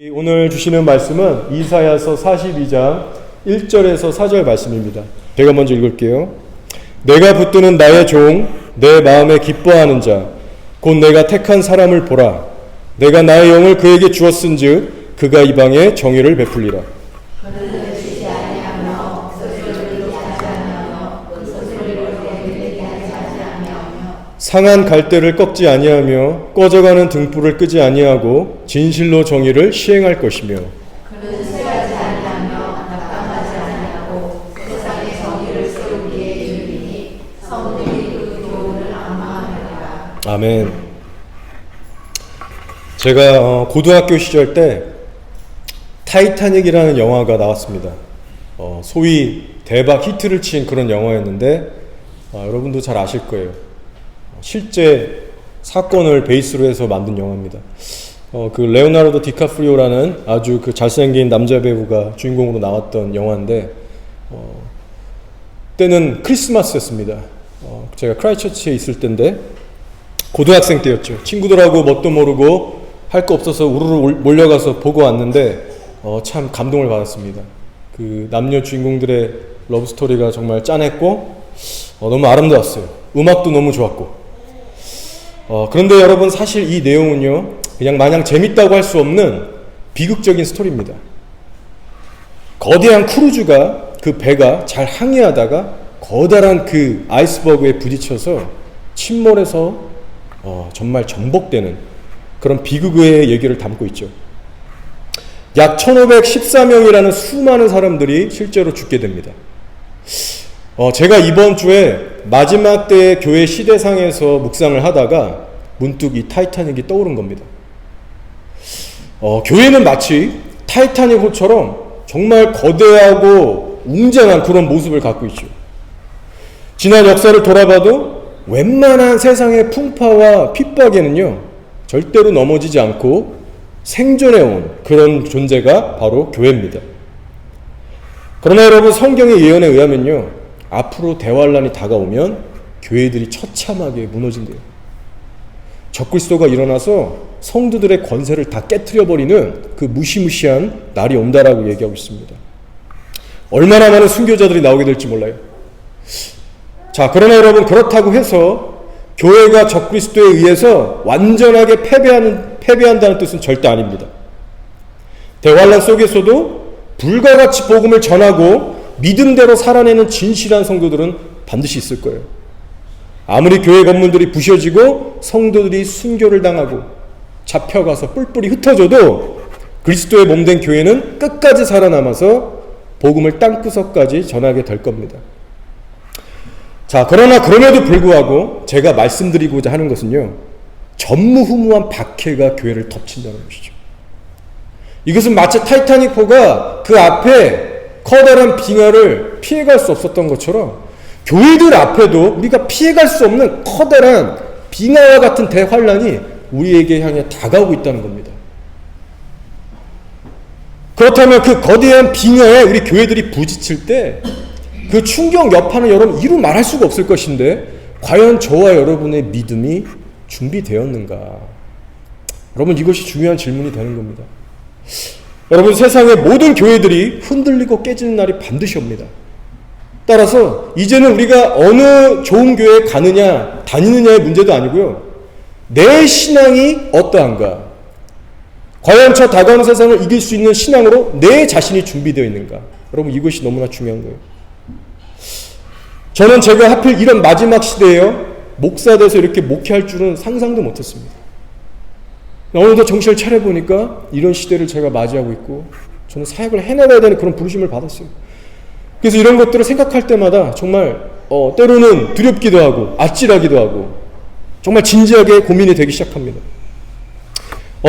오늘 주시는 말씀은 이사야서 42장 1절에서 4절 말씀입니다. 제가 먼저 읽을게요. 내가 붙드는 나의 종, 내 마음에 기뻐하는 자, 곧 내가 택한 사람을 보라. 내가 나의 영을 그에게 주었은즉 그가 이방에 정의를 베풀리라. 상한 갈대를 꺾지 아니하며 꺼져가는 등불을 끄지 아니하고 진실로 정의를 시행할 것이며 그는 쇠하지 아니하며 낙담하지 아니하고 세상에 정의를 세우기에 이르리니 성들이 그 교훈을 앙망하리라. 아멘. 제가 고등학교 시절 때 타이타닉이라는 영화가 나왔습니다. 소위 대박 히트를 친 그런 영화였는데 여러분도 잘 아실 거예요. 실제 사건을 베이스로 해서 만든 영화입니다. 그 레오나르도 디카프리오라는 아주 그 잘생긴 남자 배우가 주인공으로 나왔던 영화인데 때는 크리스마스였습니다. 제가 크라이처치에 있을 때인데 고등학생 때였죠. 친구들하고 뭣도 모르고 할 거 없어서 우르르 몰려가서 보고 왔는데 참 감동을 받았습니다. 그 남녀 주인공들의 러브스토리가 정말 짠했고 너무 아름다웠어요. 음악도 너무 좋았고 그런데 여러분 사실 이 내용은요 그냥 마냥 재밌다고 할 수 없는 비극적인 스토리입니다. 거대한 크루즈가 그 배가 잘 항해하다가 거대한 그 아이스버그에 부딪혀서 침몰해서 정말 전복되는 그런 비극의 얘기를 담고 있죠. 약 1514명이라는 수많은 사람들이 실제로 죽게 됩니다. 제가 이번 주에 마지막 때의 교회 시대상에서 묵상을 하다가 문득 이 타이타닉이 떠오른 겁니다. 교회는 마치 타이타닉 호처럼 정말 거대하고 웅장한 그런 모습을 갖고 있죠. 지난 역사를 돌아봐도 웬만한 세상의 풍파와 핍박에는요 절대로 넘어지지 않고 생존해온 그런 존재가 바로 교회입니다. 그러나 여러분 성경의 예언에 의하면요 앞으로 대환란이 다가오면 교회들이 처참하게 무너진대요. 적그리스도가 일어나서 성도들의 권세를 다 깨트려버리는 그 무시무시한 날이 온다라고 얘기하고 있습니다. 얼마나 많은 순교자들이 나오게 될지 몰라요. 자, 그러나 여러분 그렇다고 해서 교회가 적그리스도에 의해서 완전하게 패배한다는 뜻은 절대 아닙니다. 대환란 속에서도 불과 같이 복음을 전하고 믿음대로 살아내는 진실한 성도들은 반드시 있을 거예요. 아무리 교회 건물들이 부셔지고 성도들이 순교를 당하고 잡혀가서 뿔뿔이 흩어져도 그리스도의 몸된 교회는 끝까지 살아남아서 복음을 땅구석까지 전하게 될 겁니다. 자, 그러나 그럼에도 불구하고 제가 말씀드리고자 하는 것은요 전무후무한 박해가 교회를 덮친다는 것이죠. 이것은 마치 타이타닉호가 그 앞에 커다란 빙하를 피해갈 수 없었던 것처럼 교회들 앞에도 우리가 피해갈 수 없는 커다란 빙하와 같은 대환란이 우리에게 향해 다가오고 있다는 겁니다. 그렇다면 그 거대한 빙하에 우리 교회들이 부딪힐 때 그 충격 여파는 여러분 이루 말할 수가 없을 것인데 과연 저와 여러분의 믿음이 준비되었는가? 여러분 이것이 중요한 질문이 되는 겁니다. 여러분 세상의 모든 교회들이 흔들리고 깨지는 날이 반드시 옵니다. 따라서 이제는 우리가 어느 좋은 교회에 가느냐 다니느냐의 문제도 아니고요. 내 신앙이 어떠한가? 과연 저 다가오는 세상을 이길 수 있는 신앙으로 내 자신이 준비되어 있는가? 여러분 이것이 너무나 중요한 거예요. 저는 제가 하필 이런 마지막 시대에요 목사 돼서 이렇게 목회할 줄은 상상도 못했습니다. 오늘도 정신을 차려보니까 이런 시대를 제가 맞이하고 있고 저는 사역을 해나가야 되는 그런 부르심을 받았어요. 그래서 이런 것들을 생각할 때마다 정말 때로는 두렵기도 하고 아찔하기도 하고 정말 진지하게 고민이 되기 시작합니다.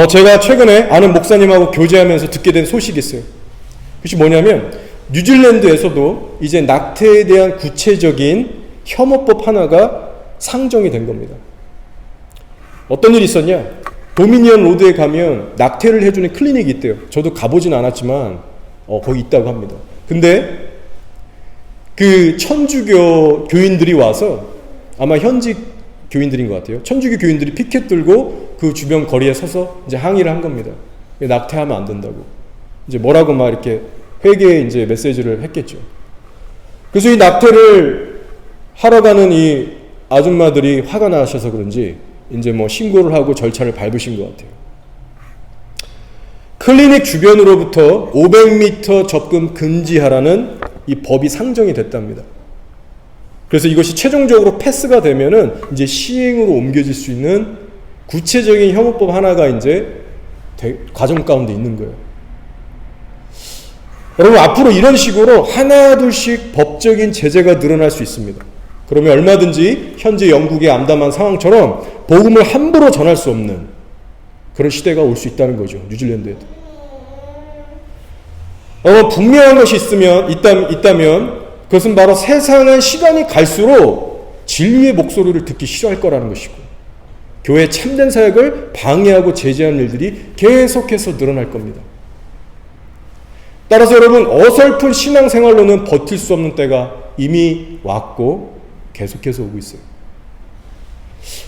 제가 최근에 아는 목사님하고 교제하면서 듣게 된 소식이 있어요. 그것이 뭐냐면 뉴질랜드에서도 이제 낙태에 대한 구체적인 혐오법 하나가 상정이 된 겁니다. 어떤 일이 있었냐? 도미니언 로드에 가면 낙태를 해주는 클리닉이 있대요. 저도 가보진 않았지만 거기 있다고 합니다. 근데 그 천주교 교인들이 와서 아마 현직 교인들인 것 같아요. 천주교 교인들이 피켓 들고 그 주변 거리에 서서 이제 항의를 한 겁니다. 낙태하면 안 된다고. 이제 뭐라고 막 이렇게 회개의 이제 메시지를 했겠죠. 그래서 이 낙태를 하러 가는 이 아줌마들이 화가 나셔서 그런지 이제 뭐 신고를 하고 절차를 밟으신 것 같아요. 클리닉 주변으로부터 500m 접근 금지하라는 이 법이 상정이 됐답니다. 그래서 이것이 최종적으로 패스가 되면은 이제 시행으로 옮겨질 수 있는 구체적인 형법법 하나가 이제 과정 가운데 있는 거예요. 여러분, 앞으로 이런 식으로 하나 둘씩 법적인 제재가 늘어날 수 있습니다. 그러면 얼마든지 현재 영국의 암담한 상황처럼 복음을 함부로 전할 수 없는 그런 시대가 올 수 있다는 거죠. 뉴질랜드에도. 분명한 것이 있다면 그것은 바로 세상은 시간이 갈수록 진리의 목소리를 듣기 싫어할 거라는 것이고, 교회의 참된 사역을 방해하고 제재하는 일들이 계속해서 늘어날 겁니다. 따라서 여러분, 어설픈 신앙생활로는 버틸 수 없는 때가 이미 왔고 계속해서 오고 있어요.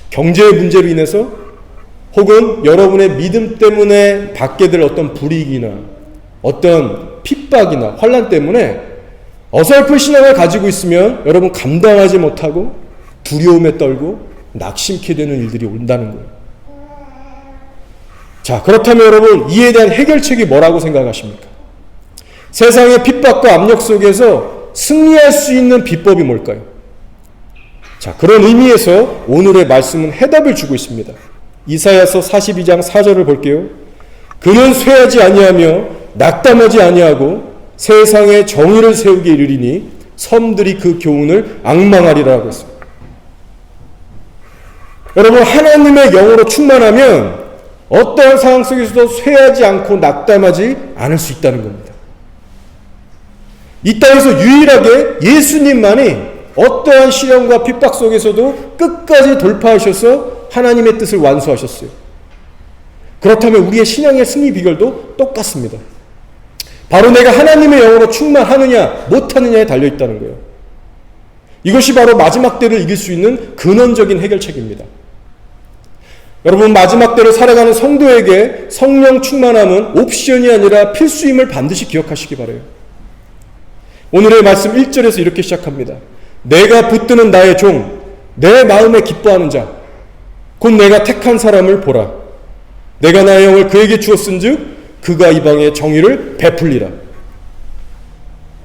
경제의 문제로 인해서 혹은 여러분의 믿음 때문에 받게 될 어떤 불이익이나 어떤 핍박이나 환난 때문에 어설픈 신앙을 가지고 있으면 여러분 감당하지 못하고 두려움에 떨고 낙심케 되는 일들이 온다는 거예요. 자, 그렇다면 여러분, 이에 대한 해결책이 뭐라고 생각하십니까? 세상의 핍박과 압력 속에서 승리할 수 있는 비법이 뭘까요? 자, 그런 의미에서 오늘의 말씀은 해답을 주고 있습니다. 이사야서 42장 4절을 볼게요. 그는 쇠하지 아니하며 낙담하지 아니하고 세상에 정의를 세우게 이르리니 섬들이 그 교훈을 앙망하리라고 했습니다. 여러분, 하나님의 영으로 충만하면 어떠한 상황 속에서도 쇠하지 않고 낙담하지 않을 수 있다는 겁니다. 이 땅에서 유일하게 예수님만이 어떠한 시련과 핍박 속에서도 끝까지 돌파하셔서 하나님의 뜻을 완수하셨어요. 그렇다면 우리의 신앙의 승리 비결도 똑같습니다. 바로 내가 하나님의 영으로 충만하느냐 못하느냐에 달려있다는 거예요. 이것이 바로 마지막 때를 이길 수 있는 근원적인 해결책입니다. 여러분, 마지막 때를 살아가는 성도에게 성령 충만함은 옵션이 아니라 필수임을 반드시 기억하시기 바라요. 오늘의 말씀 1절에서 이렇게 시작합니다. 내가 붙드는 나의 종, 내 마음에 기뻐하는 자, 곧 내가 택한 사람을 보라. 내가 나의 영을 그에게 주었은즉 그가 이방의 정의를 베풀리라.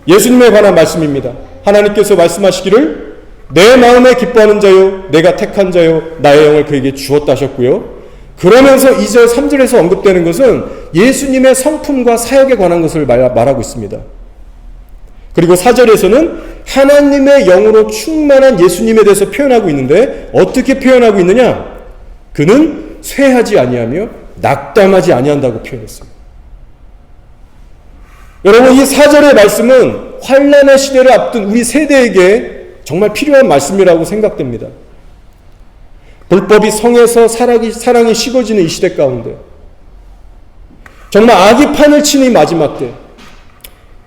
예수님에 관한 말씀입니다. 하나님께서 말씀하시기를 내 마음에 기뻐하는 자요, 내가 택한 자요, 나의 영을 그에게 주었다 하셨고요. 그러면서 2절 3절에서 언급되는 것은 예수님의 성품과 사역에 관한 것을 말하고 있습니다. 그리고 4절에서는 하나님의 영으로 충만한 예수님에 대해서 표현하고 있는데 어떻게 표현하고 있느냐? 그는 쇠하지 아니하며 낙담하지 아니한다고 표현했어요. 여러분, 이 4절의 말씀은 환난의 시대를 앞둔 우리 세대에게 정말 필요한 말씀이라고 생각됩니다. 불법이 성에서 사랑이 식어지는 이 시대 가운데 정말 악이 판을 치는 이 마지막 때,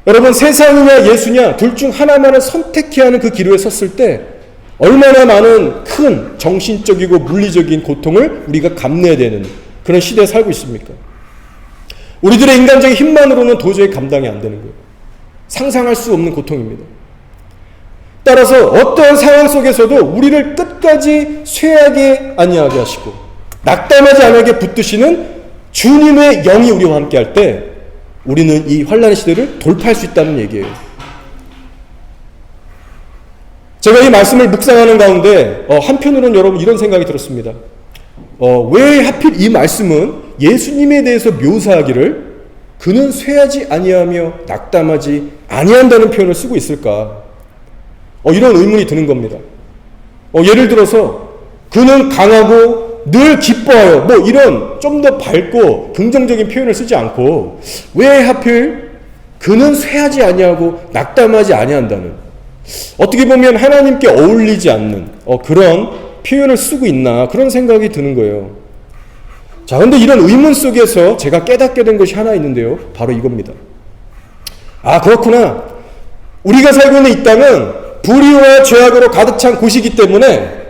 여러분, 세상이냐 예수냐 둘 중 하나만을 선택해야 하는 그 기로에 섰을 때 얼마나 많은 큰 정신적이고 물리적인 고통을 우리가 감내해야 되는 그런 시대에 살고 있습니까? 우리들의 인간적인 힘만으로는 도저히 감당이 안 되는 거예요. 상상할 수 없는 고통입니다. 따라서 어떠한 상황 속에서도 우리를 끝까지 쇠하게 아니하게 하시고 낙담하지 않게 붙드시는 주님의 영이 우리와 함께 할 때 우리는 이 환난의 시대를 돌파할 수 있다는 얘기예요. 제가 이 말씀을 묵상하는 가운데 한편으로는 여러분 이런 생각이 들었습니다. 왜 하필 이 말씀은 예수님에 대해서 묘사하기를 그는 쇠하지 아니하며 낙담하지 아니한다는 표현을 쓰고 있을까? 이런 의문이 드는 겁니다. 예를 들어서 그는 강하고 늘 기뻐하여 이런 좀 더 밝고 긍정적인 표현을 쓰지 않고 왜 하필 그는 쇠하지 아니하고 낙담하지 아니한다는, 어떻게 보면 하나님께 어울리지 않는 그런 표현을 쓰고 있나 그런 생각이 드는 거예요. 자, 그런데 이런 의문 속에서 제가 깨닫게 된 것이 하나 있는데요. 바로 이겁니다. 아, 그렇구나. 우리가 살고 있는 이 땅은 불의와 죄악으로 가득 찬 곳이기 때문에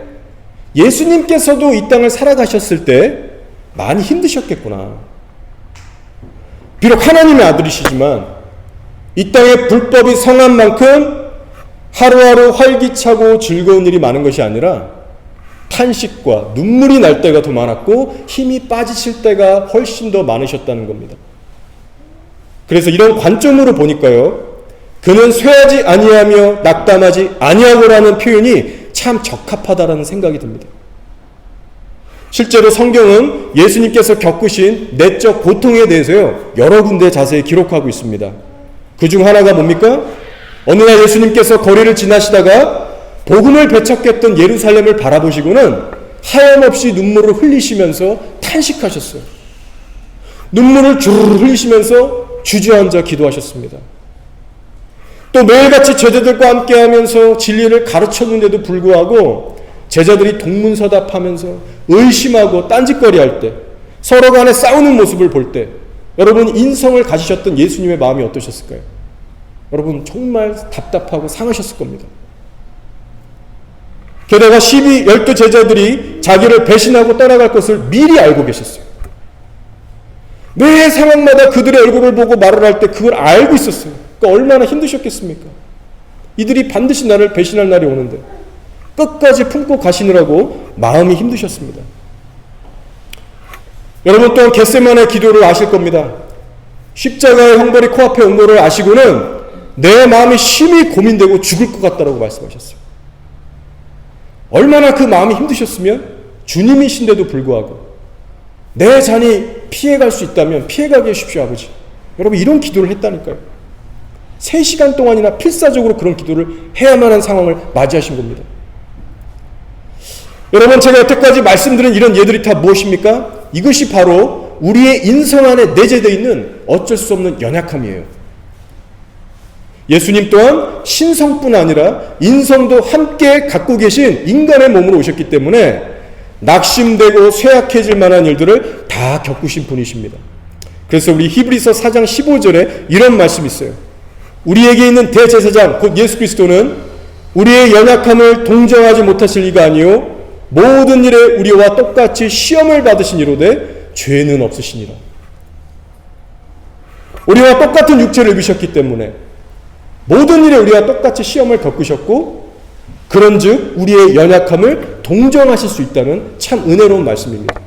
예수님께서도 이 땅을 살아가셨을 때 많이 힘드셨겠구나. 비록 하나님의 아들이시지만 이 땅에 불법이 성한 만큼 하루하루 활기차고 즐거운 일이 많은 것이 아니라 탄식과 눈물이 날 때가 더 많았고 힘이 빠지실 때가 훨씬 더 많으셨다는 겁니다. 그래서 이런 관점으로 보니까요, 그는 쇠하지 아니하며 낙담하지 아니하고라는 표현이 참 적합하다라는 생각이 듭니다. 실제로 성경은 예수님께서 겪으신 내적 고통에 대해서요, 여러 군데 자세히 기록하고 있습니다. 그 중 하나가 뭡니까? 어느 날 예수님께서 거리를 지나시다가 복음을 배척했던 예루살렘을 바라보시고는 하염없이 눈물을 흘리시면서 탄식하셨어요. 눈물을 주르르 흘리시면서 주저앉아 기도하셨습니다. 또 매일같이 제자들과 함께하면서 진리를 가르쳤는데도 불구하고 제자들이 동문서답하면서 의심하고 딴짓거리할 때, 서로 간에 싸우는 모습을 볼 때 여러분 인성을 가지셨던 예수님의 마음이 어떠셨을까요? 여러분 정말 답답하고 상하셨을 겁니다. 게다가 12 제자들이 자기를 배신하고 떠나갈 것을 미리 알고 계셨어요. 매 상황마다 그들의 얼굴을 보고 말을 할 때 그걸 알고 있었어요. 그러니까 얼마나 힘드셨겠습니까? 이들이 반드시 나를 배신할 날이 오는데 끝까지 품고 가시느라고 마음이 힘드셨습니다. 여러분 또한 겟세마네 기도를 아실 겁니다. 십자가의 형벌이 코앞에 온 것을 아시고는 내 마음이 심히 고민되고 죽을 것 같다라고 말씀하셨어요. 얼마나 그 마음이 힘드셨으면 주님이신데도 불구하고 내 잔이 피해갈 수 있다면 피해가게 해주십시오 아버지. 여러분 이런 기도를 했다니까요. 3시간 동안이나 필사적으로 그런 기도를 해야만 한 상황을 맞이하신 겁니다. 여러분 제가 여태까지 말씀드린 이런 예들이 다 무엇입니까? 이것이 바로 우리의 인성 안에 내재되어 있는 어쩔 수 없는 연약함이에요. 예수님 또한 신성뿐 아니라 인성도 함께 갖고 계신 인간의 몸으로 오셨기 때문에 낙심되고 쇠약해질 만한 일들을 다 겪으신 분이십니다. 그래서 우리 히브리서 4장 15절에 이런 말씀이 있어요. 우리에게 있는 대제사장 곧 예수 그리스도는 우리의 연약함을 동정하지 못하실 리가 아니요 모든 일에 우리와 똑같이 시험을 받으시니로되 죄는 없으시니라. 우리와 똑같은 육체를 입으셨기 때문에 모든 일에 우리와 똑같이 시험을 겪으셨고 그런즉 우리의 연약함을 동정하실 수 있다는 참 은혜로운 말씀입니다.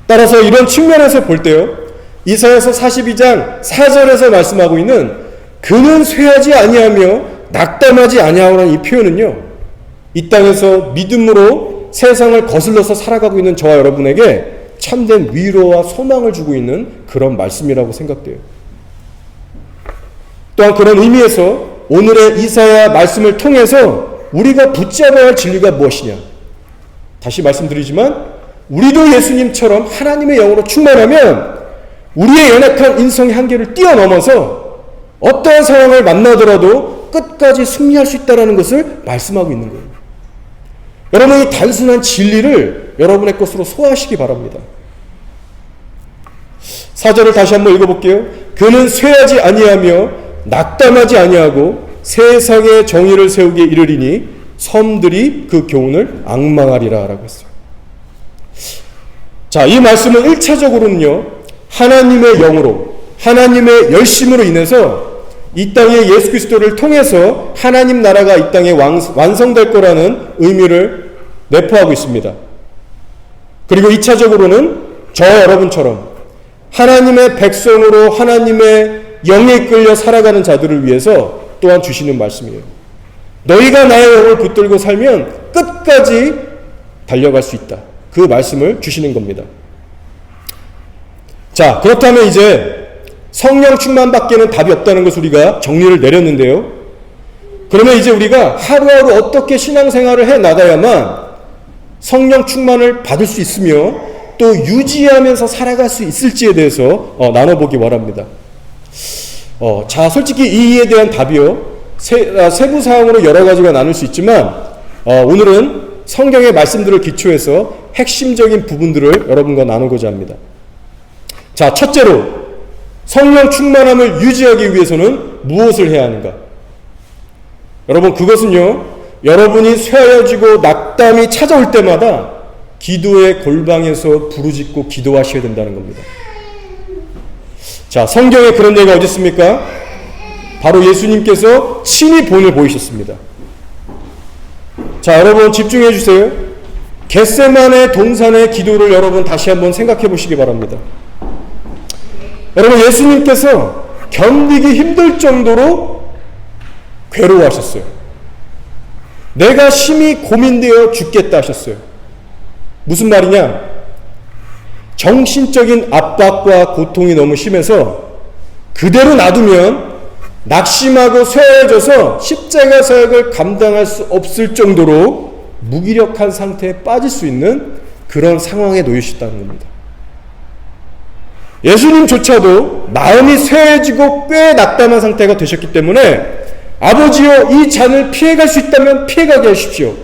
따라서 이런 측면에서 볼 때요, 이사야서 42장 4절에서 말씀하고 있는 그는 쇠하지 아니하며 낙담하지 아니하오라는 이 표현은요, 이 땅에서 믿음으로 세상을 거슬러서 살아가고 있는 저와 여러분에게 참된 위로와 소망을 주고 있는 그런 말씀이라고 생각돼요. 또한 그런 의미에서 오늘의 이사야 말씀을 통해서 우리가 붙잡아야 할 진리가 무엇이냐? 다시 말씀드리지만 우리도 예수님처럼 하나님의 영으로 충만하면 우리의 연약한 인성의 한계를 뛰어넘어서 어떠한 상황을 만나더라도 끝까지 승리할 수 있다는 것을 말씀하고 있는 거예요. 여러분 이 단순한 진리를 여러분의 것으로 소화하시기 바랍니다. 4절을 다시 한번 읽어볼게요. 그는 쇠하지 아니하며 낙담하지 아니하고 세상의 정의를 세우기에 이르리니 섬들이 그 교훈을 앙망하리라 라고 했어요. 자, 이 말씀은 1차적으로는요 하나님의 영으로 하나님의 열심으로 인해서 이 땅에 예수 그리스도를 통해서 하나님 나라가 이 땅에 완성될 거라는 의미를 내포하고 있습니다. 그리고 2차적으로는 저와 여러분처럼 하나님의 백성으로 하나님의 영에 이끌려 살아가는 자들을 위해서 또한 주시는 말씀이에요. 너희가 나의 영을 붙들고 살면 끝까지 달려갈 수 있다. 그 말씀을 주시는 겁니다. 자, 그렇다면 이제 성령 충만밖에는 답이 없다는 것을 우리가 정리를 내렸는데요. 그러면 이제 우리가 하루하루 어떻게 신앙생활을 해 나가야만 성령 충만을 받을 수 있으며 또 유지하면서 살아갈 수 있을지에 대해서 나눠보기 원합니다. 자, 솔직히 이에 대한 답이요 세부 사항으로 여러 가지가 나눌 수 있지만 오늘은 성경의 말씀들을 기초해서 핵심적인 부분들을 여러분과 나누고자 합니다. 자, 첫째로 성령 충만함을 유지하기 위해서는 무엇을 해야 하는가? 여러분, 그것은요 여러분이 쇠하여지고 낙담이 찾아올 때마다 기도의 골방에서 부르짖고 기도하셔야 된다는 겁니다. 자, 성경에 그런 얘기가 어디 있습니까? 바로 예수님께서 친히 본을 보이셨습니다. 자, 여러분 집중해 주세요. 겟세마네 동산의 기도를 여러분 다시 한번 생각해 보시기 바랍니다. 여러분, 예수님께서 견디기 힘들 정도로 괴로워하셨어요. 내가 심히 고민되어 죽겠다 하셨어요. 무슨 말이냐? 정신적인 압박과 고통이 너무 심해서 그대로 놔두면 낙심하고 쇠해져서 십자가 사역을 감당할 수 없을 정도로 무기력한 상태에 빠질 수 있는 그런 상황에 놓이셨다는 겁니다. 예수님조차도 마음이 쇠해지고 꽤 낙담한 상태가 되셨기 때문에 아버지여, 이 잔을 피해갈 수 있다면 피해가게 하십시오.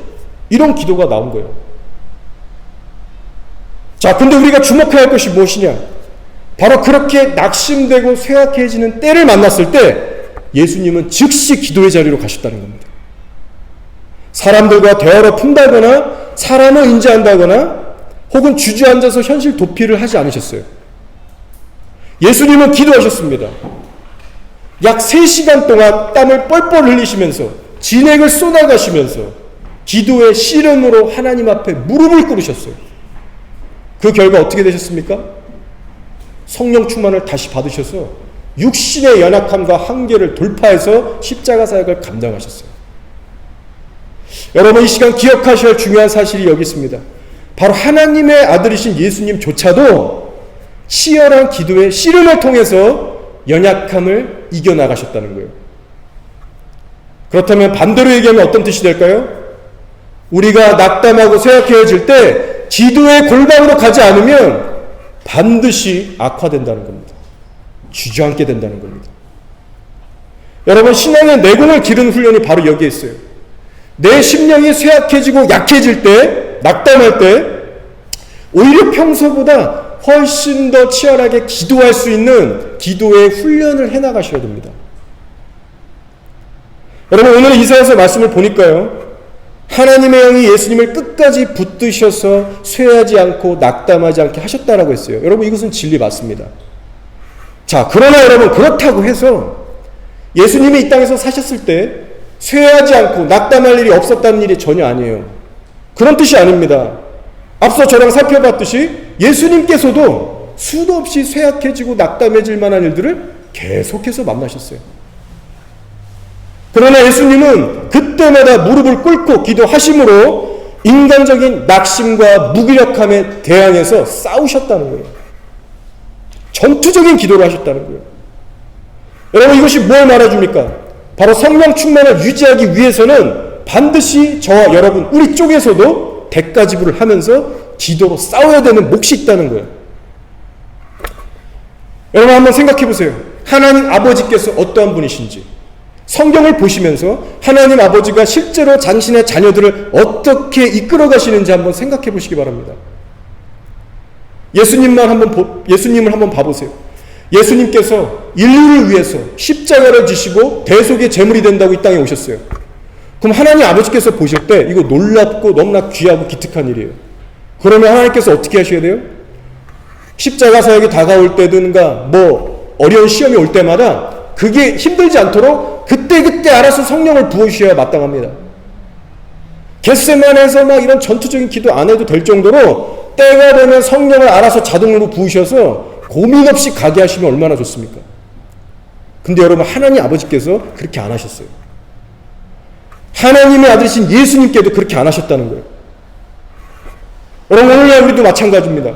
이런 기도가 나온 거예요. 자, 근데 우리가 주목해야 할 것이 무엇이냐? 바로 그렇게 낙심되고 쇠약해지는 때를 만났을 때 예수님은 즉시 기도의 자리로 가셨다는 겁니다. 사람들과 대화로 푼다거나 사람을 인지한다거나 혹은 주저앉아서 현실 도피를 하지 않으셨어요. 예수님은 기도하셨습니다. 약 3시간 동안 땀을 뻘뻘 흘리시면서 진액을 쏟아가시면서 기도의 씨름으로 하나님 앞에 무릎을 꿇으셨어요. 그 결과 어떻게 되셨습니까? 성령 충만을 다시 받으셔서 육신의 연약함과 한계를 돌파해서 십자가 사역을 감당하셨어요. 여러분, 이 시간 기억하셔야 할 중요한 사실이 여기 있습니다. 바로 하나님의 아들이신 예수님조차도 치열한 기도의 씨름을 통해서 연약함을 이겨나가셨다는 거예요. 그렇다면 반대로 얘기하면 어떤 뜻이 될까요? 우리가 낙담하고 쇠약해질 때 기도의 골방으로 가지 않으면 반드시 악화된다는 겁니다. 주저앉게 된다는 겁니다. 여러분, 신앙의 내공을 기르는 훈련이 바로 여기에 있어요. 내 심령이 쇠약해지고 약해질 때, 낙담할 때 오히려 평소보다 훨씬 더 치열하게 기도할 수 있는 기도의 훈련을 해나가셔야 됩니다. 여러분, 오늘 이사야서 말씀을 보니까요, 하나님의 영이 예수님을 끝까지 붙드셔서 쇠하지 않고 낙담하지 않게 하셨다라고 했어요. 여러분, 이것은 진리 맞습니다. 자, 그러나 여러분, 그렇다고 해서 예수님이 이 땅에서 사셨을 때 쇠하지 않고 낙담할 일이 없었다는 일이 전혀 아니에요. 그런 뜻이 아닙니다. 앞서 저랑 살펴봤듯이 예수님께서도 수도 없이 쇠약해지고 낙담해질 만한 일들을 계속해서 만나셨어요. 그러나 예수님은 그때마다 무릎을 꿇고 기도하심으로 인간적인 낙심과 무기력함에 대항해서 싸우셨다는 거예요. 전투적인 기도를 하셨다는 거예요. 여러분, 이것이 뭘 말해줍니까? 바로 성령 충만을 유지하기 위해서는 반드시 저와 여러분, 우리 쪽에서도 대가지불을 하면서 기도로 싸워야 되는 몫이 있다는 거예요. 여러분, 한번 생각해 보세요. 하나님 아버지께서 어떠한 분이신지 성경을 보시면서 하나님 아버지가 실제로 당신의 자녀들을 어떻게 이끌어 가시는지 한번 생각해 보시기 바랍니다. 예수님을 한번 봐보세요. 예수님께서 인류를 위해서 십자가를 지시고 대속의 제물이 된다고 이 땅에 오셨어요. 그럼 하나님 아버지께서 보실 때 이거 놀랍고 너무나 귀하고 기특한 일이에요. 그러면 하나님께서 어떻게 하셔야 돼요? 십자가 사역이 다가올 때든가 어려운 시험이 올 때마다 그게 힘들지 않도록 그때 알아서 성령을 부어주셔야 마땅합니다. 겟세마네에서 막 이런 전투적인 기도 안 해도 될 정도로 때가 되면 성령을 알아서 자동으로 부으셔서 고민 없이 가게 하시면 얼마나 좋습니까? 근데 여러분, 하나님 아버지께서 그렇게 안 하셨어요. 하나님의 아들이신 예수님께도 그렇게 안 하셨다는 거예요. 여러분, 오늘날 우리도 마찬가지입니다.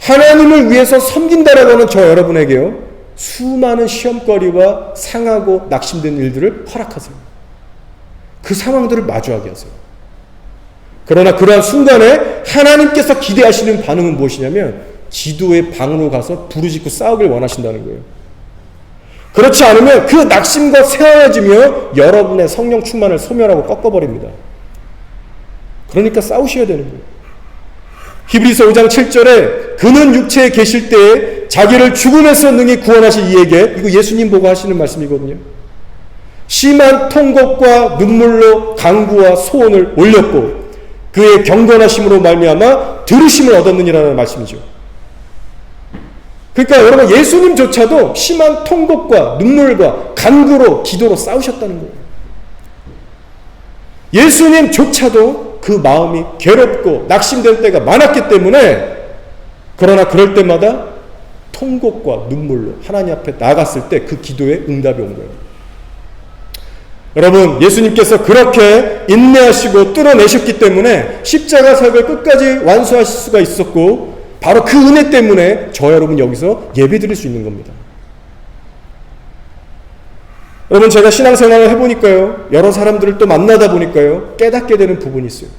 하나님을 위해서 섬긴다라고 하는 저 여러분에게요, 수많은 시험거리와 상하고 낙심된 일들을 허락하세요. 그 상황들을 마주하게 하세요. 그러나 그러한 순간에 하나님께서 기대하시는 반응은 무엇이냐면 기도의 방으로 가서 부르짖고 싸우길 원하신다는 거예요. 그렇지 않으면 그 낙심과 쇠하여지며 여러분의 성령 충만을 소멸하고 꺾어버립니다. 그러니까 싸우셔야 되는 거예요. 히브리서 5장 7절에 그는 육체에 계실 때에 자기를 죽음에서 능히 구원하실 이에게, 이거 예수님 보고 하시는 말씀이거든요, 심한 통곡과 눈물로 간구와 소원을 올렸고 그의 경건하심으로 말미암아 들으심을 얻었느니라는 말씀이죠. 그러니까 여러분 예수님조차도 심한 통곡과 눈물과 간구로 기도로 싸우셨다는 거예요. 예수님조차도 그 마음이 괴롭고 낙심될 때가 많았기 때문에 그러나 그럴 때마다 통곡과 눈물로 하나님 앞에 나갔을 때 그 기도에 응답이 온 거예요. 여러분 예수님께서 그렇게 인내하시고 뚫어내셨기 때문에 십자가 사역을 끝까지 완수하실 수가 있었고 바로 그 은혜 때문에 저 여러분 여기서 예배 드릴 수 있는 겁니다. 여러분 제가 신앙생활을 해보니까요 여러 사람들을 또 만나다 보니까요 깨닫게 되는 부분이 있어요.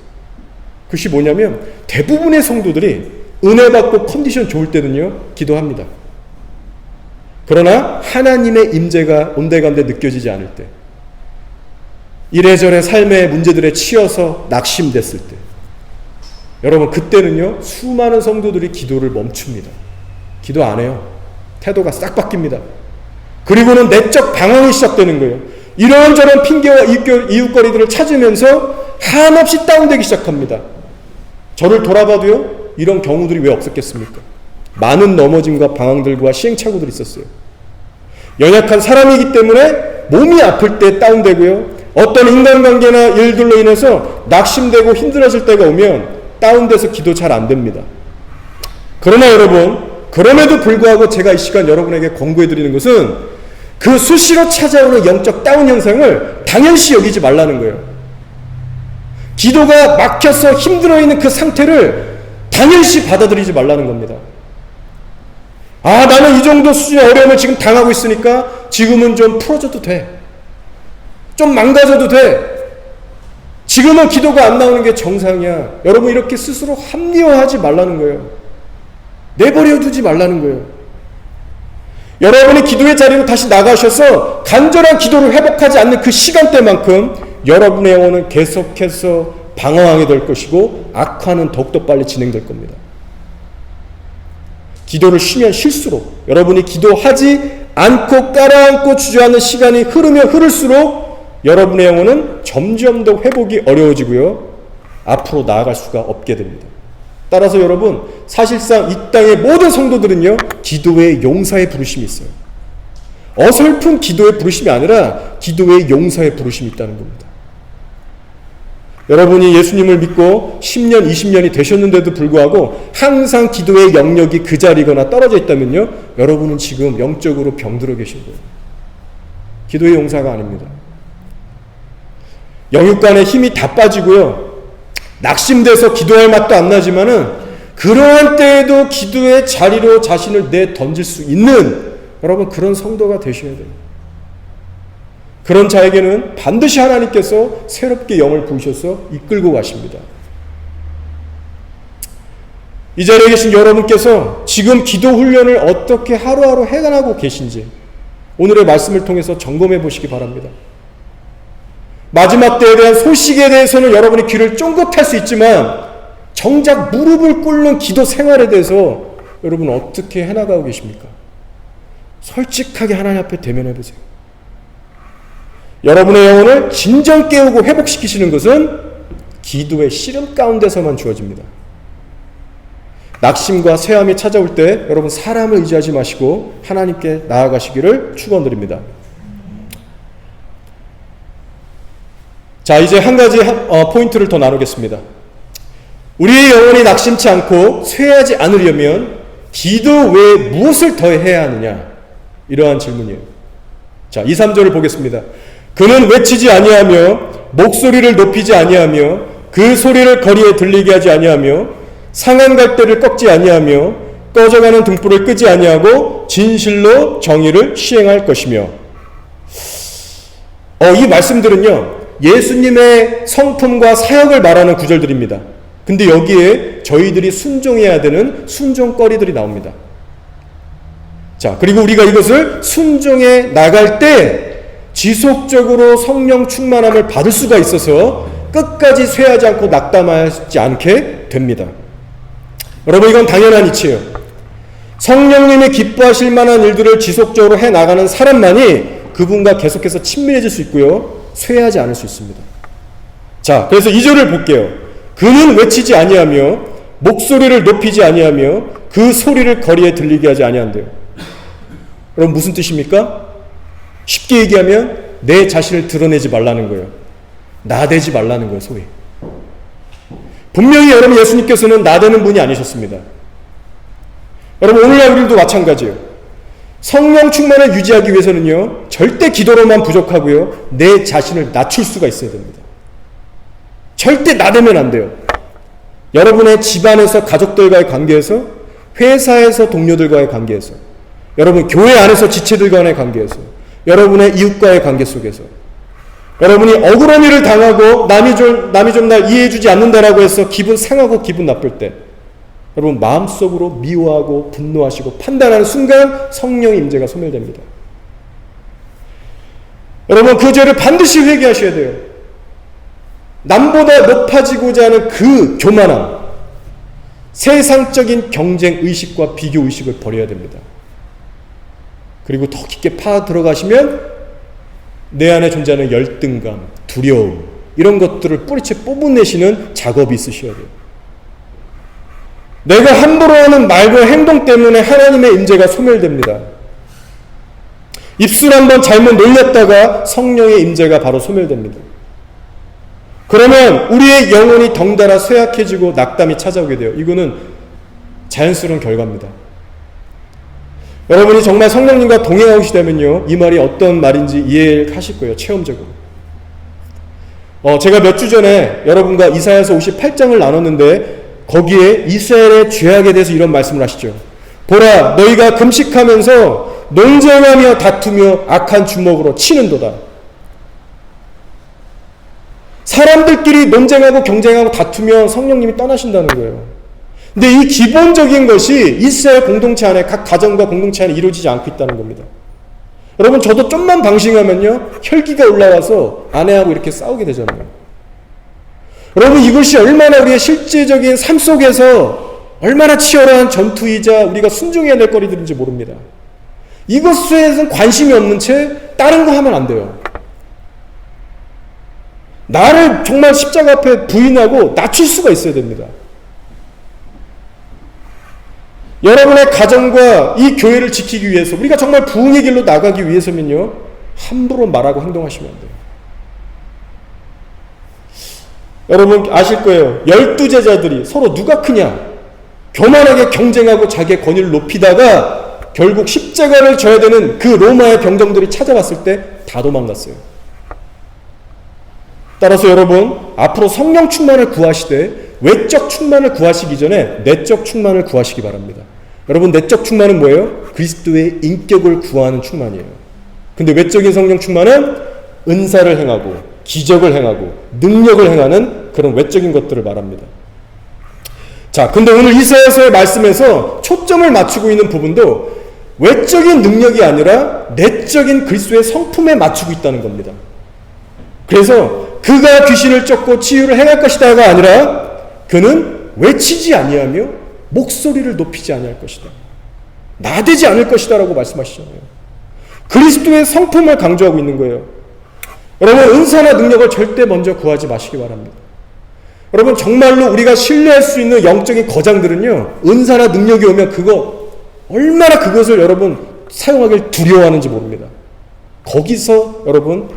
그것이 뭐냐면 대부분의 성도들이 은혜 받고 컨디션 좋을 때는요 기도합니다. 그러나 하나님의 임재가 온데간데 느껴지지 않을 때 이래저래 삶의 문제들에 치여서 낙심됐을 때 여러분 그때는요 수많은 성도들이 기도를 멈춥니다. 기도 안 해요. 태도가 싹 바뀝니다. 그리고는 내적 방황이 시작되는 거예요. 이런저런 핑계와 이웃거리들을 찾으면서 한없이 다운되기 시작합니다. 저를 돌아봐도요 이런 경우들이 왜 없었겠습니까? 많은 넘어짐과 방황들과 시행착오들이 있었어요. 연약한 사람이기 때문에 몸이 아플 때 다운되고요 어떤 인간관계나 일들로 인해서 낙심되고 힘들어질 때가 오면 다운돼서 기도 잘 안 됩니다. 그러나 여러분 그럼에도 불구하고 제가 이 시간 여러분에게 권고해드리는 것은 그 수시로 찾아오는 영적 다운 현상을 당연시 여기지 말라는 거예요. 기도가 막혀서 힘들어 있는 그 상태를 당연시 받아들이지 말라는 겁니다. 아 나는 이 정도 수준의 어려움을 지금 당하고 있으니까 지금은 좀 풀어줘도 돼. 좀 망가져도 돼. 지금은 기도가 안 나오는 게 정상이야. 여러분 이렇게 스스로 합리화하지 말라는 거예요. 내버려 두지 말라는 거예요. 여러분이 기도의 자리로 다시 나가셔서 간절한 기도를 회복하지 않는 그 시간대만큼 여러분의 영혼은 계속해서 방황하게 될 것이고 악화는 더욱더 빨리 진행될 겁니다. 기도를 쉬면 쉴수록 여러분이 기도하지 않고 깔아앉고 주저앉는 시간이 흐르면 흐를수록 여러분의 영혼은 점점 더 회복이 어려워지고요. 앞으로 나아갈 수가 없게 됩니다. 따라서 여러분 사실상 이 땅의 모든 성도들은요 기도의 용사의 부르심이 있어요. 어설픈 기도의 부르심이 아니라 기도의 용사의 부르심이 있다는 겁니다. 여러분이 예수님을 믿고 10년, 20년이 되셨는데도 불구하고 항상 기도의 영역이 그 자리거나 떨어져 있다면요 여러분은 지금 영적으로 병들어 계신 거예요. 기도의 용사가 아닙니다. 영육간의 힘이 다 빠지고요 낙심돼서 기도할 맛도 안 나지만은 그러한 때에도 기도의 자리로 자신을 내던질 수 있는 여러분 그런 성도가 되셔야 돼요. 그런 자에게는 반드시 하나님께서 새롭게 영을 부으셔서 이끌고 가십니다. 이 자리에 계신 여러분께서 지금 기도 훈련을 어떻게 하루하루 해나가고 계신지 오늘의 말씀을 통해서 점검해 보시기 바랍니다. 마지막 때에 대한 소식에 대해서는 여러분이 귀를 쫑긋할 수 있지만 정작 무릎을 꿇는 기도 생활에 대해서 여러분 어떻게 해나가고 계십니까? 솔직하게 하나님 앞에 대면해 보세요. 여러분의 영혼을 진정 깨우고 회복시키시는 것은 기도의 씨름 가운데서만 주어집니다. 낙심과 쇠함이 찾아올 때 여러분 사람을 의지하지 마시고 하나님께 나아가시기를 축원드립니다. 자, 이제 한 가지 포인트를 더 나누겠습니다. 우리의 영혼이 낙심치 않고 쇠하지 않으려면 기도 외에 무엇을 더 해야 하느냐? 이러한 질문이에요. 자, 2, 3절을 보겠습니다. 그는 외치지 아니하며 목소리를 높이지 아니하며 그 소리를 거리에 들리게 하지 아니하며 상한 갈대를 꺾지 아니하며 꺼져가는 등불을 끄지 아니하고 진실로 정의를 시행할 것이며. 이 말씀들은요 예수님의 성품과 사역을 말하는 구절들입니다. 근데 여기에 저희들이 순종해야 되는 순종거리들이 나옵니다. 자, 그리고 우리가 이것을 순종해 나갈 때 지속적으로 성령 충만함을 받을 수가 있어서 끝까지 쇠하지 않고 낙담하지 않게 됩니다. 여러분 이건 당연한 이치예요. 성령님이 기뻐하실 만한 일들을 지속적으로 해 나가는 사람만이 그분과 계속해서 친밀해질 수 있고요 쇠하지 않을 수 있습니다. 자, 그래서 2절을 볼게요. 그는 외치지 아니하며 목소리를 높이지 아니하며 그 소리를 거리에 들리게 하지 아니한대요. 여러분 무슨 뜻입니까? 쉽게 얘기하면 내 자신을 드러내지 말라는 거예요. 나대지 말라는 거예요. 소위. 분명히 여러분 예수님께서는 나대는 분이 아니셨습니다. 여러분 오늘날 우리도 마찬가지예요. 성령 충만을 유지하기 위해서는요, 절대 기도로만 부족하고요, 내 자신을 낮출 수가 있어야 됩니다. 절대 나대면 안 돼요. 여러분의 집안에서 가족들과의 관계에서, 회사에서 동료들과의 관계에서, 여러분 교회 안에서 지체들과의 관계에서, 여러분의 이웃과의 관계 속에서, 여러분이 억울한 일을 당하고 남이 좀 날 이해해주지 않는다라고 해서 기분 상하고 기분 나쁠 때, 여러분 마음속으로 미워하고 분노하시고 판단하는 순간 성령의 임재가 소멸됩니다. 여러분 그 죄를 반드시 회개하셔야 돼요. 남보다 높아지고자 하는 그 교만함, 세상적인 경쟁 의식과 비교 의식을 버려야 됩니다. 그리고 더 깊게 파 들어가시면 내 안에 존재하는 열등감, 두려움, 이런 것들을 뿌리채 뽑아내시는 작업이 있으셔야 돼요. 내가 함부로 하는 말과 행동 때문에 하나님의 임재가 소멸됩니다. 입술 한번 잘못 놀렸다가 성령의 임재가 바로 소멸됩니다. 그러면 우리의 영혼이 덩달아 쇠약해지고 낙담이 찾아오게 돼요. 이거는 자연스러운 결과입니다. 여러분이 정말 성령님과 동행하시다면요, 이 말이 어떤 말인지 이해하실 거예요. 체험적으로. 제가 몇 주 전에 여러분과 이사야서 58장을 나눴는데 거기에 이스라엘의 죄악에 대해서 이런 말씀을 하시죠. 보라, 너희가 금식하면서 논쟁하며 다투며 악한 주먹으로 치는도다. 사람들끼리 논쟁하고 경쟁하고 다투면 성령님이 떠나신다는 거예요. 근데 이 기본적인 것이 이스라엘 공동체 안에, 각 가정과 공동체 안에 이루어지지 않고 있다는 겁니다. 여러분 저도 좀만 방심하면요, 혈기가 올라와서 아내하고 이렇게 싸우게 되잖아요. 여러분 이것이 얼마나 우리의 실제적인 삶 속에서 얼마나 치열한 전투이자 우리가 순종해야 될 거리들인지 모릅니다. 이것에는 관심이 없는 채 다른 거 하면 안 돼요. 나를 정말 십자가 앞에 부인하고 낮출 수가 있어야 됩니다. 여러분의 가정과 이 교회를 지키기 위해서, 우리가 정말 부흥의 길로 나가기 위해서면요, 함부로 말하고 행동하시면 안 돼요. 여러분 아실 거예요. 12제자들이 서로 누가 크냐 교만하게 경쟁하고 자기의 권위를 높이다가 결국 십자가를 져야 되는 그 로마의 병정들이 찾아왔을 때 다 도망갔어요. 따라서 여러분 앞으로 성령 충만을 구하시되 외적 충만을 구하시기 전에 내적 충만을 구하시기 바랍니다. 여러분 내적 충만은 뭐예요? 그리스도의 인격을 구하는 충만이에요. 근데 외적인 성령 충만은 은사를 행하고 기적을 행하고 능력을 행하는 그런 외적인 것들을 말합니다. 자, 근데 오늘 이사야서의 말씀에서 초점을 맞추고 있는 부분도 외적인 능력이 아니라 내적인 그리스도의 성품에 맞추고 있다는 겁니다. 그래서 그가 귀신을 쫓고 치유를 행할 것이다가 아니라 그는 외치지 아니하며 목소리를 높이지 아니할 것이다. 나대지 않을 것이다 라고 말씀하시잖아요. 그리스도의 성품을 강조하고 있는 거예요. 여러분 은사나 능력을 절대 먼저 구하지 마시기 바랍니다. 여러분 정말로 우리가 신뢰할 수 있는 영적인 거장들은요, 은사나 능력이 오면 얼마나 그것을 여러분 사용하길 두려워하는지 모릅니다. 거기서 여러분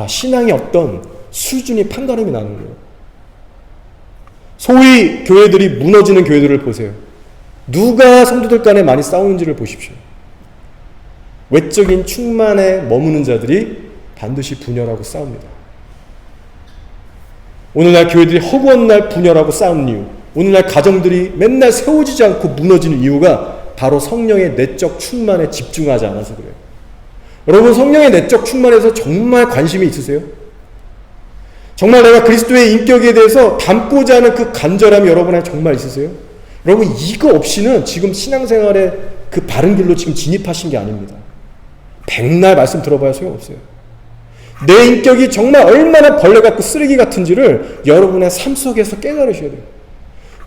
신앙의 어떤 수준이 판가름이 나는 거예요. 소위 교회들이 무너지는 교회들을 보세요. 누가 성도들 간에 많이 싸우는지를 보십시오. 외적인 충만에 머무는 자들이 반드시 분열하고 싸웁니다. 오늘날 교회들이 허구한 날 분열하고 싸우는 이유, 오늘날 가정들이 맨날 세워지지 않고 무너지는 이유가 바로 성령의 내적 충만에 집중하지 않아서 그래요. 여러분 성령의 내적 충만에서 정말 관심이 있으세요? 정말 내가 그리스도의 인격에 대해서 담고자 하는 그 간절함이 여러분에 정말 있으세요? 여러분 이거 없이는 지금 신앙생활의 그 바른 길로 지금 진입하신 게 아닙니다. 백날 말씀 들어봐야 소용없어요. 내 인격이 정말 얼마나 벌레 같고 쓰레기 같은지를 여러분의 삶 속에서 깨달으셔야 돼요.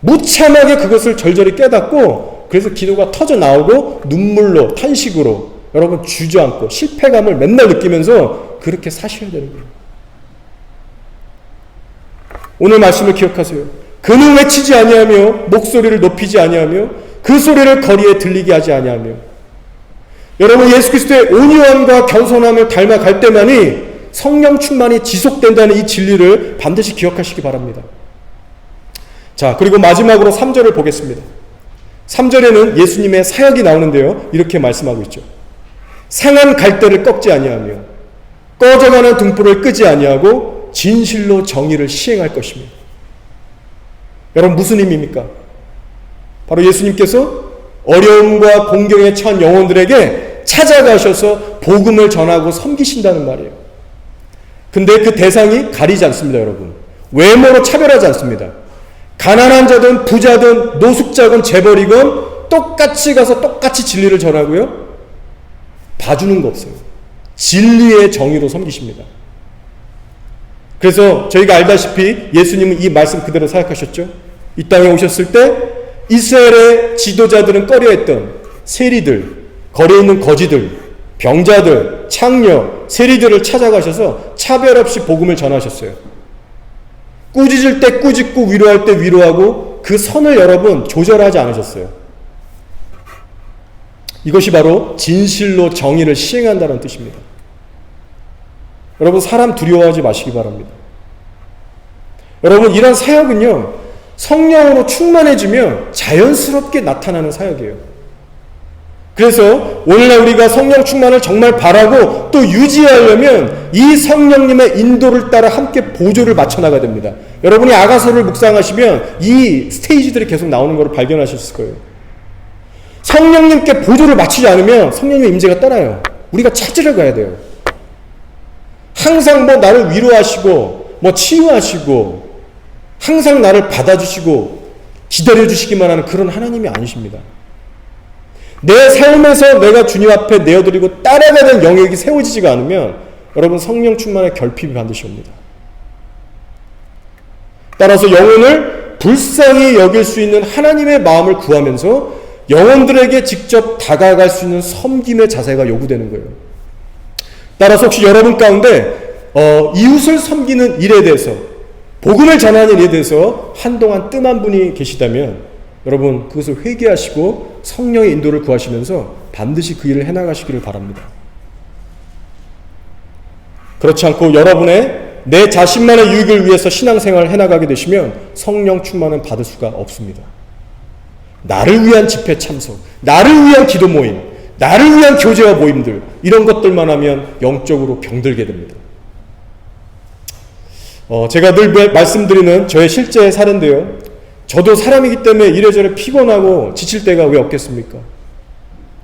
무참하게 그것을 절절히 깨닫고 그래서 기도가 터져 나오고 눈물로 탄식으로 여러분 주저앉고 실패감을 맨날 느끼면서 그렇게 사셔야 되는 거예요. 오늘 말씀을 기억하세요. 그는 외치지 아니하며 목소리를 높이지 아니하며 그 소리를 거리에 들리게 하지 아니하며. 여러분, 예수 그리스도의 온유함과 겸손함을 닮아갈 때만이 성령 충만이 지속된다는 이 진리를 반드시 기억하시기 바랍니다. 자, 그리고 마지막으로 3절을 보겠습니다. 3절에는 예수님의 사역이 나오는데요, 이렇게 말씀하고 있죠. 상한 갈대를 꺾지 아니하며 꺼져가는 등불을 끄지 아니하고 진실로 정의를 시행할 것입니다. 여러분, 무슨 의미입니까? 바로 예수님께서 어려움과 공경에 처한 영혼들에게 찾아가셔서 복음을 전하고 섬기신다는 말이에요. 근데 그 대상이 가리지 않습니다, 여러분. 외모로 차별하지 않습니다. 가난한 자든 부자든 노숙자건 재벌이건 똑같이 가서 똑같이 진리를 전하고요, 봐주는 거 없어요. 진리의 정의로 섬기십니다. 그래서 저희가 알다시피 예수님은 이 말씀 그대로 사역하셨죠. 이 땅에 오셨을 때 이스라엘의 지도자들은 꺼려했던 세리들, 거리에 있는 거지들, 병자들, 창녀, 세리들을 찾아가셔서 차별 없이 복음을 전하셨어요. 꾸짖을 때 꾸짖고 위로할 때 위로하고 그 선을 여러분 조절하지 않으셨어요. 이것이 바로 진실로 정의를 시행한다는 뜻입니다. 여러분, 사람 두려워하지 마시기 바랍니다. 여러분, 이런 사역은요, 성령으로 충만해지면 자연스럽게 나타나는 사역이에요. 그래서 오늘날 우리가 성령 충만을 정말 바라고 또 유지하려면 이 성령님의 인도를 따라 함께 보조를 맞춰나가야 됩니다. 여러분이 아가서를 묵상하시면 이 스테이지들이 계속 나오는 것을 발견하셨을 거예요. 성령님께 보조를 맞추지 않으면 성령님의 임재가 떠나요. 우리가 찾으러 가야 돼요. 항상 나를 위로하시고 치유하시고 항상 나를 받아주시고 기다려주시기만 하는 그런 하나님이 아니십니다. 내 삶에서 내가 주님 앞에 내어드리고 따라가는 영역이 세워지지가 않으면 여러분, 성령 충만의 결핍이 반드시 옵니다. 따라서 영혼을 불쌍히 여길 수 있는 하나님의 마음을 구하면서 영혼들에게 직접 다가갈 수 있는 섬김의 자세가 요구되는 거예요. 따라서 혹시 여러분 가운데 이웃을 섬기는 일에 대해서, 복음을 전하는 일에 대해서 한동안 뜸한 분이 계시다면 여러분, 그것을 회개하시고 성령의 인도를 구하시면서 반드시 그 일을 해나가시기를 바랍니다. 그렇지 않고 여러분의 내 자신만의 유익을 위해서 신앙생활을 해나가게 되시면 성령 충만은 받을 수가 없습니다. 나를 위한 집회 참석, 나를 위한 기도 모임, 나를 위한 교제와 모임들, 이런 것들만 하면 영적으로 병들게 됩니다. 제가 늘 말씀드리는 저의 실제 사례인데요, 저도 사람이기 때문에 이래저래 피곤하고 지칠 때가 왜 없겠습니까?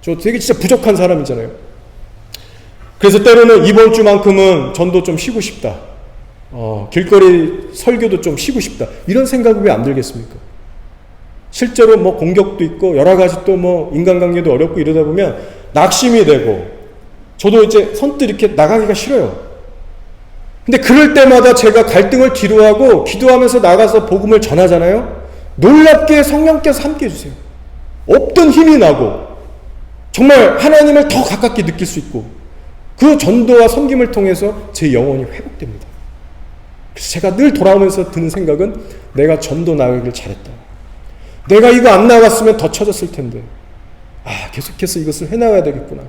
저 되게 진짜 부족한 사람이잖아요. 그래서 때로는 이번 주만큼은 전도 좀 쉬고 싶다, 길거리 설교도 좀 쉬고 싶다, 이런 생각이 왜 안 들겠습니까? 실제로 공격도 있고 여러 가지 또 인간관계도 어렵고 이러다 보면 낙심이 되고 저도 이제 선뜻 이렇게 나가기가 싫어요. 근데 그럴 때마다 제가 갈등을 뒤로하고 기도하면서 나가서 복음을 전하잖아요. 놀랍게 성령께서 함께 해주세요. 없던 힘이 나고 정말 하나님을 더 가깝게 느낄 수 있고 그 전도와 섬김을 통해서 제 영혼이 회복됩니다. 그래서 제가 늘 돌아오면서 드는 생각은 내가 전도 나가길 잘했다. 내가 이거 안 나갔으면 더 처졌을 텐데 계속해서 이것을 해나가야 되겠구나.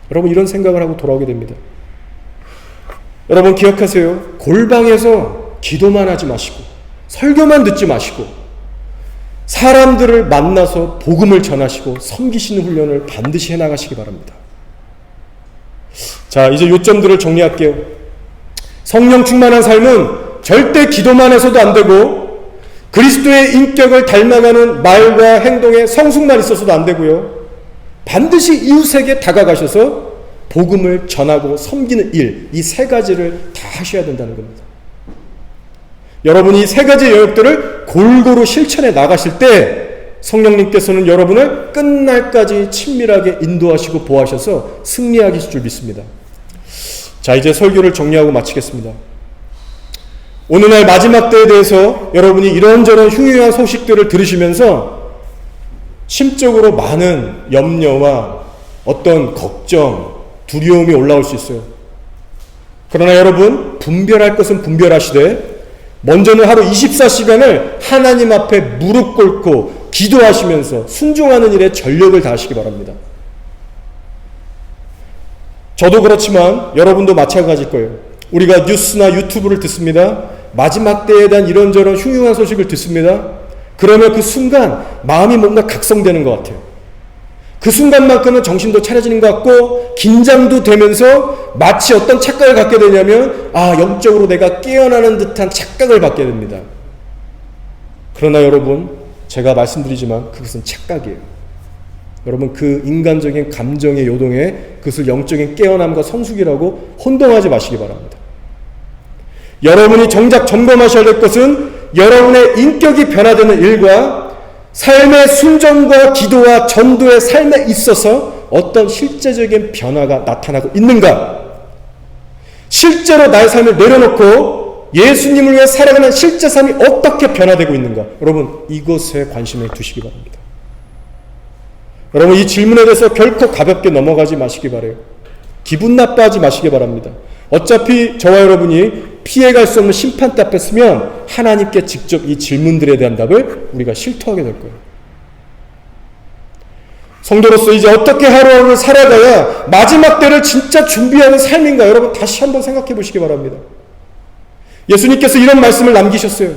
여러분, 이런 생각을 하고 돌아오게 됩니다. 여러분, 기억하세요. 골방에서 기도만 하지 마시고 설교만 듣지 마시고 사람들을 만나서 복음을 전하시고 섬기시는 훈련을 반드시 해나가시기 바랍니다. 자, 이제 요점들을 정리할게요. 성령 충만한 삶은 절대 기도만 해서도 안 되고 그리스도의 인격을 닮아가는 말과 행동에 성숙만 있어서도 안 되고요, 반드시 이웃에게 다가가셔서 복음을 전하고 섬기는 일, 이 세 가지를 다 하셔야 된다는 겁니다. 여러분이 이 세 가지 영역들을 골고루 실천해 나가실 때 성령님께서는 여러분을 끝날까지 친밀하게 인도하시고 보호하셔서 승리하게 하실 줄 믿습니다. 자, 이제 설교를 정리하고 마치겠습니다. 오늘날 마지막 때에 대해서 여러분이 이런저런 흉흉한 소식들을 들으시면서 심적으로 많은 염려와 어떤 걱정, 두려움이 올라올 수 있어요. 그러나 여러분, 분별할 것은 분별하시되 먼저는 하루 24시간을 하나님 앞에 무릎 꿇고 기도하시면서 순종하는 일에 전력을 다하시기 바랍니다. 저도 그렇지만 여러분도 마찬가지일 거예요. 우리가 뉴스나 유튜브를 듣습니다. 마지막 때에 대한 이런저런 흉흉한 소식을 듣습니다. 그러면 그 순간 마음이 뭔가 각성되는 것 같아요. 그 순간만큼은 정신도 차려지는 것 같고 긴장도 되면서 마치 어떤 착각을 갖게 되냐면 영적으로 내가 깨어나는 듯한 착각을 받게 됩니다. 그러나 여러분, 제가 말씀드리지만 그것은 착각이에요. 여러분, 그 인간적인 감정의 요동에 그것을 영적인 깨어남과 성숙이라고 혼동하지 마시기 바랍니다. 여러분이 정작 점검하셔야 될 것은 여러분의 인격이 변화되는 일과 삶의 순종과 기도와 전도의 삶에 있어서 어떤 실제적인 변화가 나타나고 있는가? 실제로 나의 삶을 내려놓고 예수님을 위해 살아가는 실제 삶이 어떻게 변화되고 있는가? 여러분, 이것에 관심을 두시기 바랍니다. 여러분, 이 질문에 대해서 결코 가볍게 넘어가지 마시기 바라요. 기분 나빠하지 마시기 바랍니다. 어차피 저와 여러분이 피해갈 수 없는 심판대 앞에 서면 하나님께 직접 이 질문들에 대한 답을 우리가 실토하게 될 거예요. 성도로서 이제 어떻게 하루하루를 살아가야 마지막 때를 진짜 준비하는 삶인가? 여러분, 다시 한번 생각해 보시기 바랍니다. 예수님께서 이런 말씀을 남기셨어요.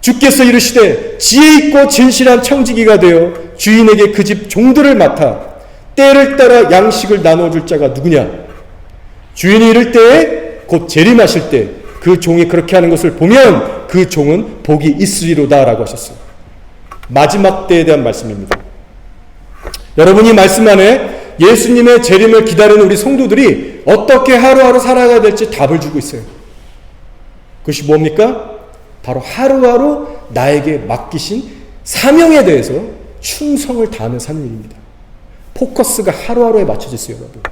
주께서 이르시되 지혜 있고 진실한 청지기가 되어 주인에게 그 집 종들을 맡아 때를 따라 양식을 나눠줄 자가 누구냐? 주인이 이를 때에 곧 재림하실 때 그 종이 그렇게 하는 것을 보면 그 종은 복이 있으리로다 라고 하셨어요. 마지막 때에 대한 말씀입니다. 여러분, 이 말씀 안에 예수님의 재림을 기다리는 우리 성도들이 어떻게 하루하루 살아가야 될지 답을 주고 있어요. 그것이 뭡니까? 바로 하루하루 나에게 맡기신 사명에 대해서 충성을 다하는 사는 일입니다. 포커스가 하루하루에 맞춰져 있어요, 여러분.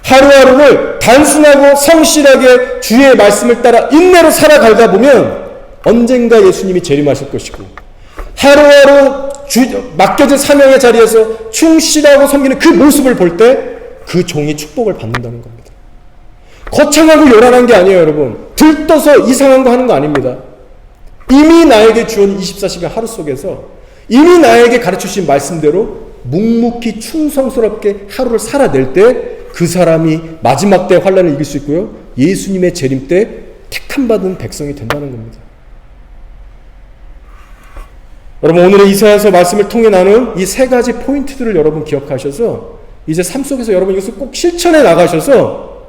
하루하루를 단순하고 성실하게 주의 말씀을 따라 인내로 살아가다 보면 언젠가 예수님이 재림하실 것이고, 하루하루 맡겨진 사명의 자리에서 충실하고 섬기는 그 모습을 볼 때 그 종이 축복을 받는다는 겁니다. 거창하고 요란한 게 아니에요, 여러분. 들떠서 이상한 거 하는 거 아닙니다. 이미 나에게 주어진 24시간 하루 속에서 이미 나에게 가르쳐주신 말씀대로 묵묵히 충성스럽게 하루를 살아낼 때 그 사람이 마지막 때 환난을 이길 수 있고요, 예수님의 재림 때 택함받은 백성이 된다는 겁니다. 여러분, 오늘의 이사야서 말씀을 통해 나눈 이 세 가지 포인트들을 여러분 기억하셔서 이제 삶 속에서 여러분 이것을 꼭 실천해 나가셔서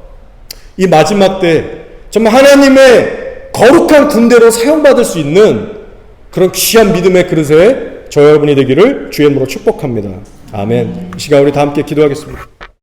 이 마지막 때 정말 하나님의 거룩한 군대로 사용받을 수 있는 그런 귀한 믿음의 그릇에 저 여러분이 되기를 주의 이름으로 축복합니다. 아멘. 이 시간 우리 다 함께 기도하겠습니다.